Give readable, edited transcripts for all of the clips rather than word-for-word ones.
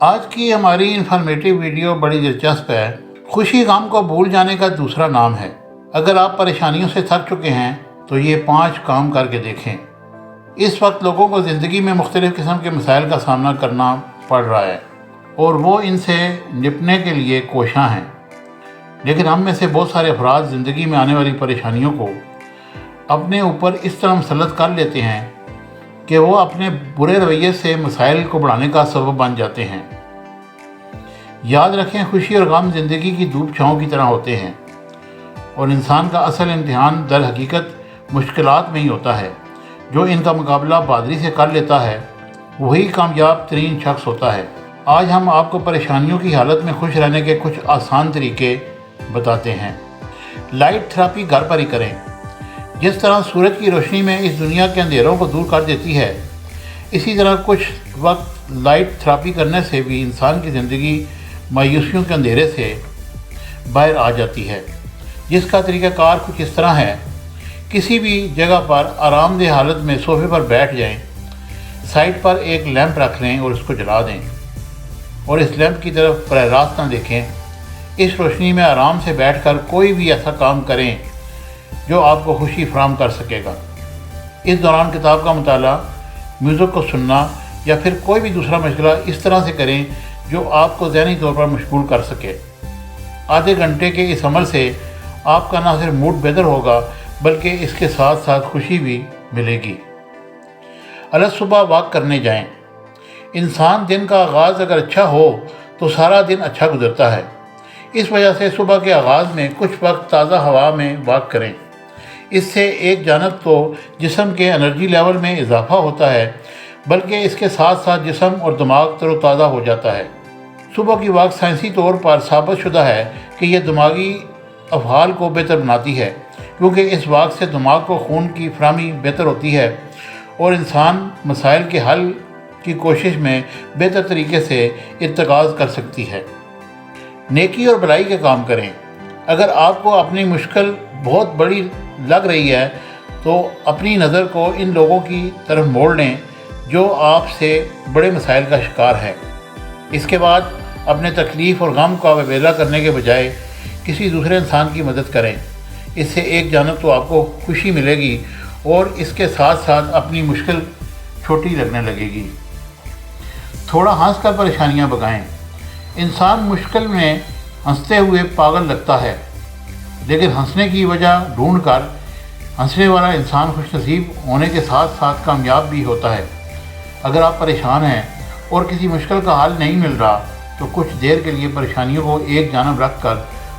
آج کی ہماری انفارمیٹیو ویڈیو بڑی دلچسپ ہے۔ خوشی غم کو بھول جانے کا دوسرا نام ہے۔ اگر آپ پریشانیوں سے تھک چکے ہیں تو یہ 5 کام کر کے دیکھیں۔ اس وقت لوگوں کو زندگی میں مختلف قسم کے مسائل کا سامنا کرنا پڑ رہا ہے اور وہ ان سے نپٹنے کے لیے کوشاں ہیں، لیکن ہم میں سے بہت سارے افراد زندگی میں آنے والی پریشانیوں کو اپنے اوپر اس طرح مسلط کر لیتے ہیں کہ وہ اپنے برے رویے سے مسائل کو بڑھانے کا سبب بن جاتے ہیں۔ یاد رکھیں، خوشی اور غم زندگی کی دھوپ چھاؤں کی طرح ہوتے ہیں اور انسان کا اصل امتحان در حقیقت مشکلات میں ہی ہوتا ہے۔ جو ان کا مقابلہ بہادری سے کر لیتا ہے وہی کامیاب ترین شخص ہوتا ہے۔ آج ہم آپ کو پریشانیوں کی حالت میں خوش رہنے کے کچھ آسان طریقے بتاتے ہیں۔ لائٹ تھراپی گھر پر ہی کریں۔ جس طرح سورج کی روشنی میں اس دنیا کے اندھیروں کو دور کر دیتی ہے، اسی طرح کچھ وقت لائٹ تھراپی کرنے سے بھی انسان کی زندگی مایوسیوں کے اندھیرے سے باہر آ جاتی ہے۔ جس کا طریقہ کار کچھ اس طرح ہے: کسی بھی جگہ پر آرام دہ حالت میں صوفے پر بیٹھ جائیں، سائڈ پر ایک لیمپ رکھ لیں اور اس کو جلا دیں اور اس لیمپ کی طرف براہ راست نہ دیکھیں۔ اس روشنی میں آرام سے بیٹھ کر کوئی بھی ایسا کام کریں جو آپ کو خوشی فراہم کر سکے گا۔ اس دوران کتاب کا مطالعہ، میوزک کو سننا یا پھر کوئی بھی دوسرا مشغلہ اس طرح سے کریں جو آپ کو ذہنی طور پر مشغول کر سکے۔ آدھے گھنٹے کے اس عمل سے آپ کا نہ صرف موڈ بہتر ہوگا بلکہ اس کے ساتھ ساتھ خوشی بھی ملے گی۔ الگ صبح واک کرنے جائیں۔ انسان دن کا آغاز اگر اچھا ہو تو سارا دن اچھا گزرتا ہے۔ اس وجہ سے صبح کے آغاز میں کچھ وقت تازہ ہوا میں واک کریں۔ اس سے ایک جانب تو جسم کے انرجی لیول میں اضافہ ہوتا ہے، بلکہ اس کے ساتھ ساتھ جسم اور دماغ تر و تازہ ہو جاتا ہے۔ صبح کی واک سائنسی طور پر ثابت شدہ ہے کہ یہ دماغی افعال کو بہتر بناتی ہے، کیونکہ اس واک سے دماغ کو خون کی فراہمی بہتر ہوتی ہے اور انسان مسائل کے حل کی کوشش میں بہتر طریقے سے اتخاذ کر سکتی ہے۔ نیکی اور بھلائی کے کام کریں۔ اگر آپ کو اپنی مشکل بہت بڑی لگ رہی ہے تو اپنی نظر کو ان لوگوں کی طرف موڑ لیں جو آپ سے بڑے مسائل کا شکار ہے۔ اس کے بعد اپنے تکلیف اور غم کا ویلا کرنے کے بجائے کسی دوسرے انسان کی مدد کریں۔ اس سے ایک جانب تو آپ کو خوشی ملے گی اور اس کے ساتھ ساتھ اپنی مشکل چھوٹی لگنے لگے گی۔ تھوڑا ہنس کر پریشانیاں بھگائیں۔ انسان مشکل میں ہنستے ہوئے پاگل لگتا ہے، لیکن ہنسنے کی وجہ ڈھونڈ کر ہنسنے والا انسان خوش نصیب ہونے کے ساتھ ساتھ کامیاب بھی ہوتا ہے۔ اگر آپ پریشان ہیں اور کسی مشکل کا حل نہیں مل رہا تو کچھ دیر کے لیے پریشانیوں کو ایک جانب رکھ کر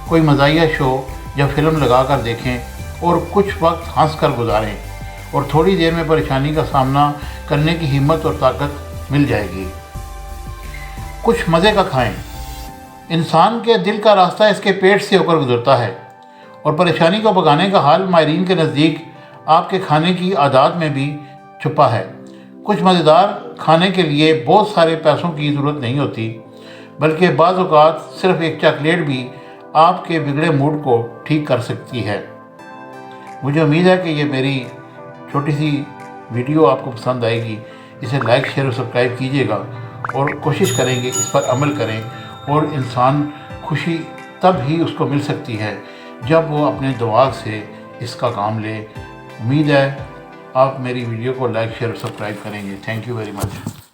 کوئی مزاحیہ شو یا فلم لگا کر دیکھیں اور کچھ وقت ہنس کر گزاریں اور تھوڑی دیر میں پریشانی کا سامنا کرنے کی ہمت اور طاقت مل جائے گی۔ کچھ مزے کا کھائیں۔ انسان کے دل کا راستہ اس کے پیٹ سے ہو کر گزرتا ہے اور پریشانی کو بھگانے کا حل ماہرین کے نزدیک آپ کے کھانے کی عادات میں بھی چھپا ہے۔ کچھ مزیدار کھانے کے لیے بہت سارے پیسوں کی ضرورت نہیں ہوتی، بلکہ بعض اوقات صرف ایک چاکلیٹ بھی آپ کے بگڑے موڈ کو ٹھیک کر سکتی ہے۔ مجھے امید ہے کہ یہ میری چھوٹی سی ویڈیو آپ کو پسند آئے گی۔ اسے لائک، شیئر اور سبسکرائب کیجیے گا اور کوشش کریں گے اس پر عمل کریں، اور انسان خوشی تب ہی اس کو مل سکتی ہے جب وہ اپنے دماغ سے اس کا کام لے۔ امید ہے آپ میری ویڈیو کو لائک، شیئر اور سبسکرائب کریں گے۔ Thank you very much.